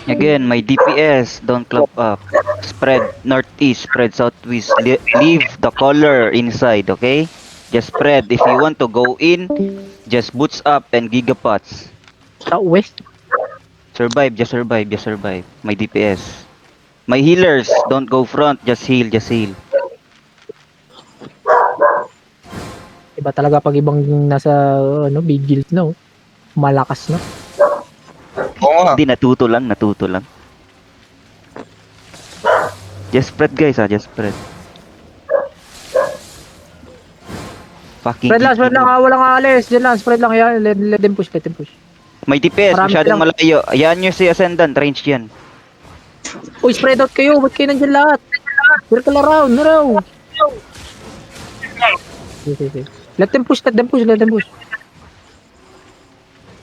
Again, my DPS, don't clump up. Spread northeast, spread southwest. Leave the color inside, okay? Just spread. If you want to go in, just boots up and gigapots. Southwest. Survive, just survive, just survive. My DPS. My healers, don't go front, just heal, just heal. Iba talaga pag ibang nasa ano, big guild na, oh. Malakas na. Oo nga. Hindi, natuto lang, natuto lang. Just spread guys just spread. Fucking Spread lang, walang alis. Diyan lang, spread lang. Yan, let them push, let them push. May DPS, Marami masyadong lang. malayo. Ayan nyo si Ascendant, range yan. Uy, spread out kayo. Ba't kayo nandiyan lahat? Circle around, around. Okay. Let them push, let them push, let them push.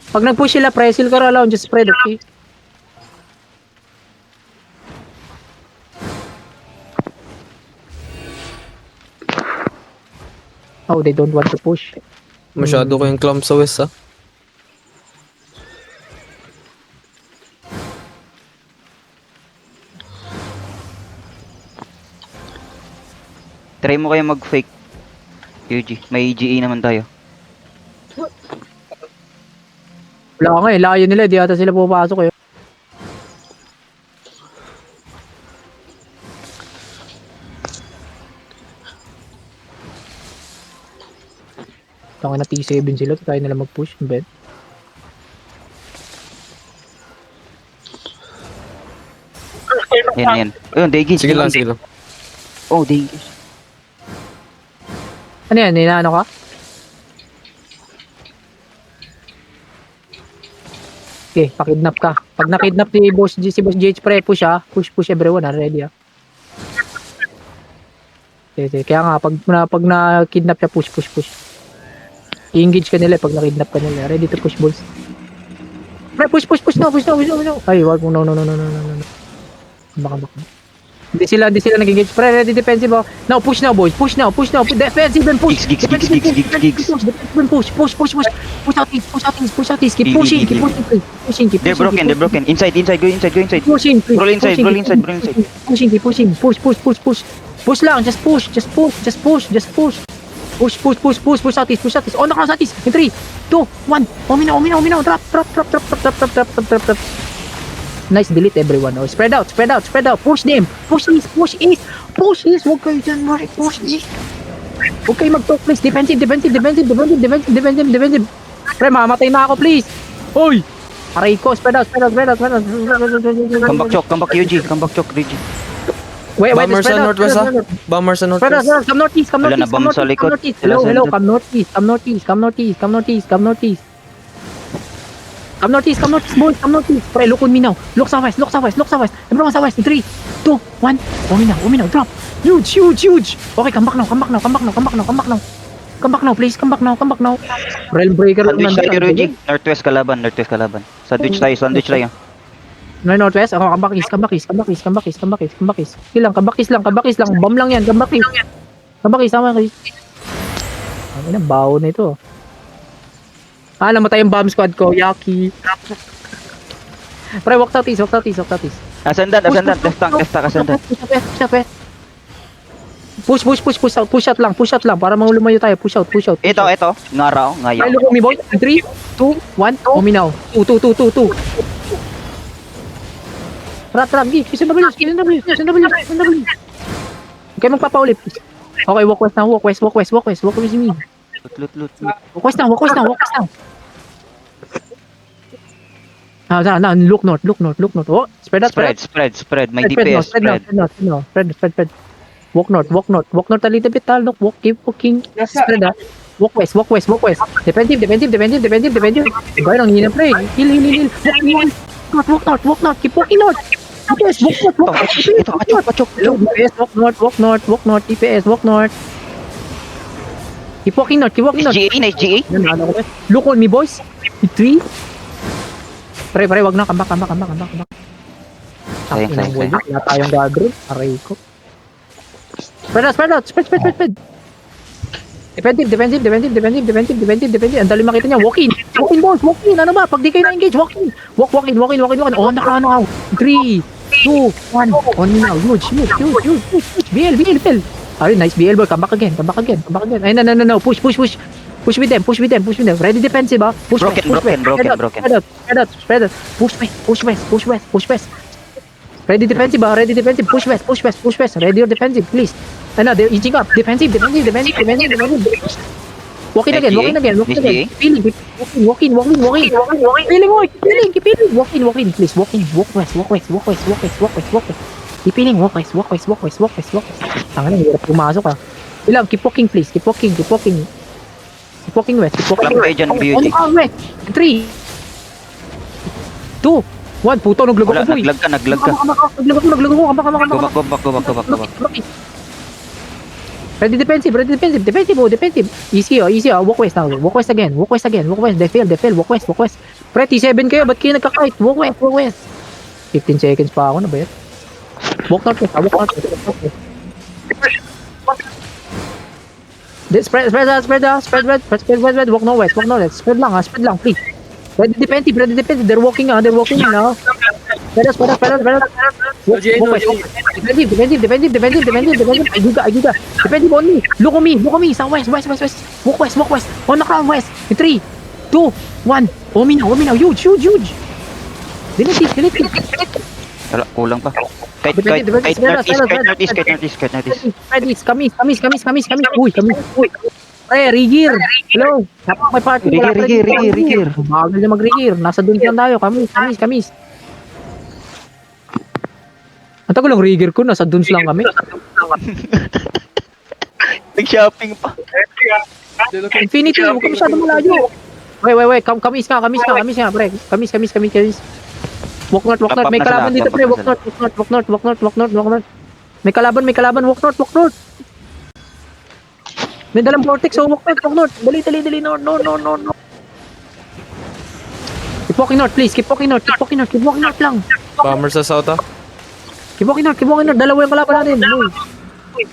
Pag nag-push sila, press ka around, just spread, okay? Oh, they don't want to push. Masyado ko yung clump sa west, ah. Try mo kayo mag-fake. UG, may GE naman tayo. Wala nga eh, layo nila, di ata sila pupasok eh. Tangin na T7 sila, tayo nila mag-push, bet. Yan. Ayun, Daygin. Sige lang, sige lang. Oh, Daygin. Ano yan, ano ka? Okay, pakidnap ka. Pag nakidnap si Boss GH pre, push push everyone ready ah. Okay, kaya nga, pag na-kidnap siya, push. I-engage ka nila pag na-kidnap ka nila. Ready to push balls. Pre, push na. Ay, wag mo, no. Baka. Hindi sila nag-engage. Pre, ready defensive oh. Now, push now, boys. Push now. Defensive and push. Gigs. Push out east. Keep pushing. They're broken. Inside. Go inside. Pushing. Roll inside. Pushing. Push. Push lang. Just push. Push out east. On the cross out east. In 3, 2, 1. Ominaw. Drop. Nice, delete everyone. Oh, spread out. Push them. Push east. Huwag kayo dyan, Mari. Push east. Huwag kayo mag-talk, please. Defensive. Pre, mamatay na ako, please. Hoy! Aray ko, spread out. Come back, UG. Come back, Rigi. Wait, Bomber spread sa out. northwest, ah. Bomber sa Spread out, northwest. come northeast. Wala na bomb sa likod. Hello, come northeast. Come northeast, boys, come northeast. Pre, look on me now. Look sa west. Everyone sa west. 3, 2, 1. Uminaw, drop. Huge. Okay, come back now, please. Come back now. Realm breaker lang Sandwich tayo, nandun. Rigi. Northwest kalaban. Sandwich tayo. No, northwest. Ako, come back east. Kill lang, come back east lang. Bomb lang yan, come back east. Ano na, baho na ito. Namatay yung bomb squad ko. Yaki. Pre, walk out east. Ascendant. Left tank, Ascendant. Push out lang. Para lumayo tayo. Push out. Ito. Ngaraw. Ay, look at me, boy. 3, 2, 1. Uminaw. 2. Rat. Kisin W. Okay, magpapaulit. Okay, walk west. Walk west with me. Loot. Walk west now. Look north. Oh, spread out. Spread. My DPS, spread. Spread. Walk north a little bit. Walk, keep walking. Spread out. Walk west. Defensive. Gaya ng hina, pre. Heal. Walk north. Keep walking north. DPS, walk north. Ito, pachok. Hello, DPS, walk north. DPS, walk north. Keep walking north. Nice GA. Look on me, boys. 3. Pre, wag na. Come back. Sayang. Wala tayong gagawin. Aray ko. Spread out. Defensive. Ang dali makita niya. Walk in, boss. Walk in. Ano ba? Pag di kayo na-engage, walk in. Walk in. Oh, naka. 3, 2, 1. On me now. Huge. BL. Alright, nice BL, boy. Come back again. Ay, no. Push with them. Ready defensive, ah. Push Broken. Spread out. Push west. Ready defensive, ah. Push west. Ready your defensive, please. Ano, they're inching up. Defensive. Walk in again. SGA? Feeling. Walk in. Feeling. Keep feeling. Walk in, please. Walk west. Keep feeling. Walk west. Tanga na, hirap pumasok, ah. Ilang, keep walking, please. Keep walking west. Rampage and beauty. On west. 3, 2, 1. Puto, naglago Wala, ko, boy. naglag ka. Naglago ko. Go back. Block. Ready defensive. Easy, walk west now. Walk west again. They fail. Walk west. Pre, T7 kayo, ba't kayo nagkakait? Walk west. 15 seconds pa ako na ba yan? Walk northwest. Spread. Walk northwest. Spread lang, please. Ready defensive. They're walking now. Spread us. Walk west. Defensive. Agiga. Defensive on me. Look on me. Sa west. Walk west. On the crown west. In 3, 2, 1. Omi now. Huge. Delete it. Wala, kulang pa. Kite northeast. Kamis. Uy. Rigir. Hello. Dapat may party. Rigir. Bagal na mag-rigir. Nasa doon lang tayo. Kamis. Ang tagal ng rigir ko. Nasa doon lang kami. Nag-shopping pa. Infinity. Huwag ka masyado malayo. Wait. Kamis ka, pre. Kamis. Walk north. May kalaban dito, pre. Walk north. May kalaban. Walk north. May dalang vortex, so walk north. Dali. No. Keep walking north, please. Keep walking north lang. Bomber sa south, ah. Keep walking north. Dalawa yung kalaban natin. Uy.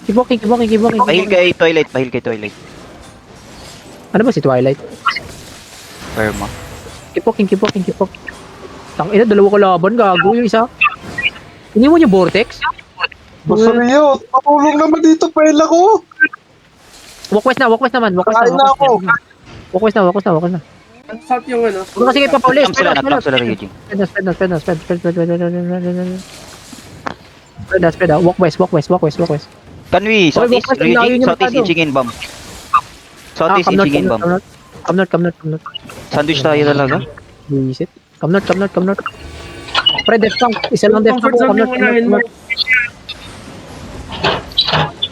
Keep walking. Pahil kay toilet. Ano ba si Twilight? Perma. Keep walking. Tangina, dalawa kalaban. Gago yung isa. Iniwan yung vortex? Basuriyo, patulong naman dito, pela ko. Walk west naman. Kain na ako. Walk west na. Ang south yung ano. Huwag kasi kayo papauli. Nag-camp sila Ryujin. Spread out. Walk west. Can we? Southeast, walk west, layo Ryujin. niyo Southeast, masyado. inching in bomb. Southeast, inching in bomb. Come north. Sandwich tayo talaga. Visit. Come north. Pre, death tank. Isa lang death tank. Come north.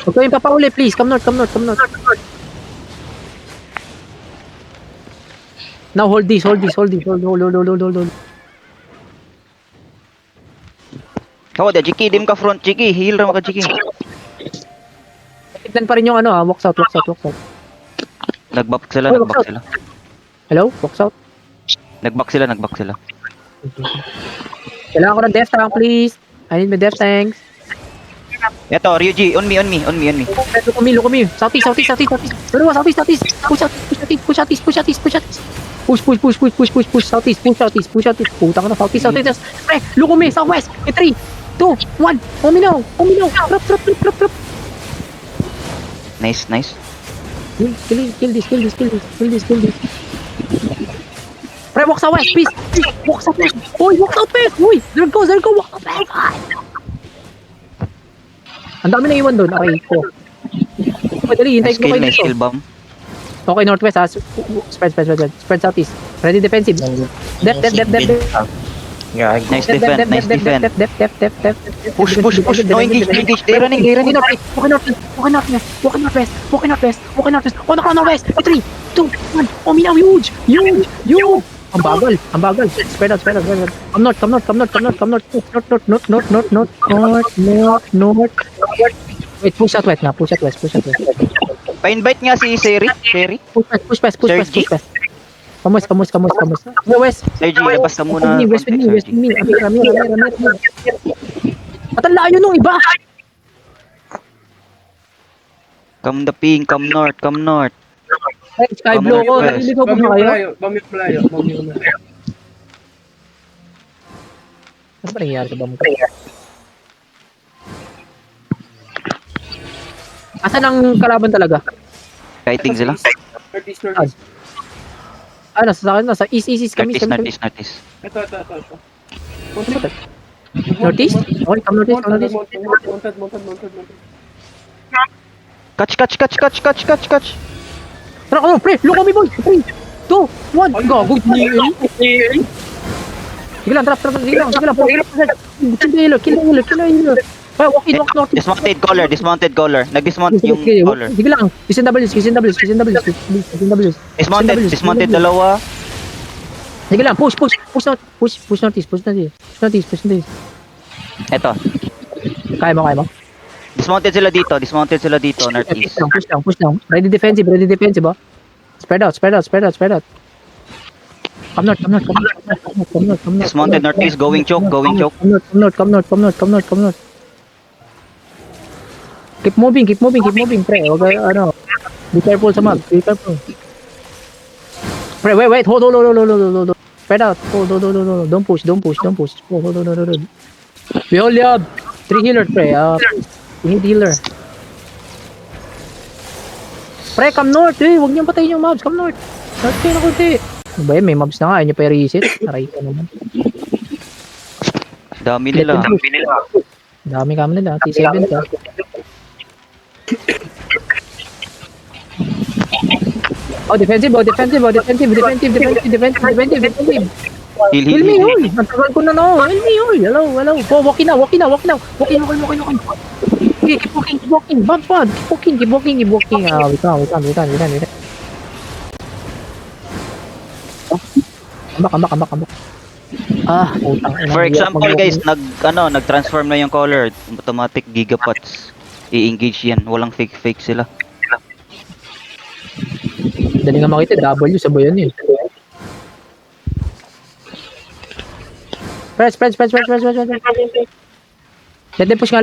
Huwag kayong papauli, please. Come north. Now hold this. Hold. Kawa da, Jiki, dim ka front, Jiki. Heal ram ka, Jiki. Tignan pa rin yung ano, walk south. Nag-back sila. Hello? Walk south. Nag-back sila. Kailangan ko ng death tank, please. I need my death tanks. Eto, Ryuji, on me. Look at me. Southeast. Dalawa, southeast. Push southeast. Putang na, southeast. Pre, look at me, southwest. 3, 2, 1. Omino. Drop. Nice. Kill this. Pre, walk southwest, please. Walk southwest. Uy, there go. Walk southwest. Ang dami na iwan doon. Okay, ko. Dali, hintayin ko kayo Nice dito. kill bomb. Okay, northwest ha. Spread southeast. Ready defensive. Depth. Nice defend. Depth. Push. No engage. They running. Walk northwest. On the corner west. 3, 2, 1. Ominaw, huge. Ang bagal. Spread out. Come north. North. Wait, push out west. Pa-invite nga si Sherry. Push west. Kamus. Go west. Sergi, labas ka muna. West with me. Amir. At ang layo nung iba. Come the ping, come north. Ay, sky blue ko. Yes. Naliligaw ba Bamyo kayo? malayo. Bamyo malayo. Bamyo malayo. Ano ba nangyayari sa bamko? Asan ang kalaban talaga? Kiting sila. Northeast, northeast. Ah, nasa sa akin, nasa east, kami. Northeast. Ito. Northeast? Okay, come northeast. Mounted. Catch. Tara ko, pre! Look at me, boy! 3, 2, 1, gago! Sige lang, trap, sige lang. Kill the healer. Ay, walk in. Dismounted collar. Nag-dismount yung collar. Sige lang, KSNW. Dismounted dalawa. Sige lang, push northeast. Eto. Kaya mo. Dismounted sila dito, northeast. Push lang. Ready defensive, oh. Spread out. Come north. Dismounted northeast, going choke. Come north. Keep moving, pre. Okay, ano. Be careful sa mag. Pre, wait. Hold. Spread out. Hold. Don't push. Hold. We only have 3 healers, pre. We need healer. Pre, come north, eh. Huwag niyong patayin yung mobs. Come north. North kayo na kunti. Ano ba yun? May mobs na nga. Ayaw niyo pa i-reset. Aray ka naman. Dami nila. Dami kami nila. T7 ka. Oh, defensive. Heal me, hoy. Natagal ko na, no. Heal me, hoy. Hello. Oh, walking na. Walking. Okay, keep walking. Bad. Keep walking. Ah, wait lang. Ambak. Ah, utang. For example, guys, nag-transform na yung collar. Automatic gigapots. I-engage yan. Walang fake sila. Dali nga makita, W sa bayan yun. Press. Let them push.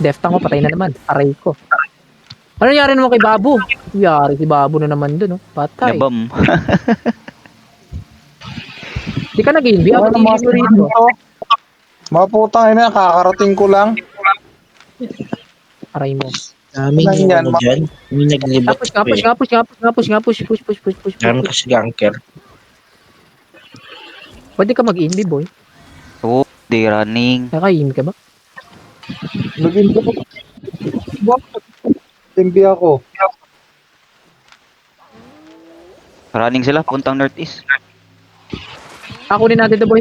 Deftang ko, patay na naman. Aray ko. Ano nangyari naman kay Babu? Nangyari si Babu na naman dun, oh. Patay. Nabam. Di ka nag-invi. Ako Ano mga tingin mo rito. Mga putang ina, kakarating ko lang. Aray mo. Dami Ano yung yan, ano dyan. May naglibot. Push. Dami kasi ganker. Pwede ka mag-invi, boy. Oh, they running. Naka-invi ka ba? Naging ko. Timbi ako. Running sila, puntang northeast. Kunin natin ito, boy.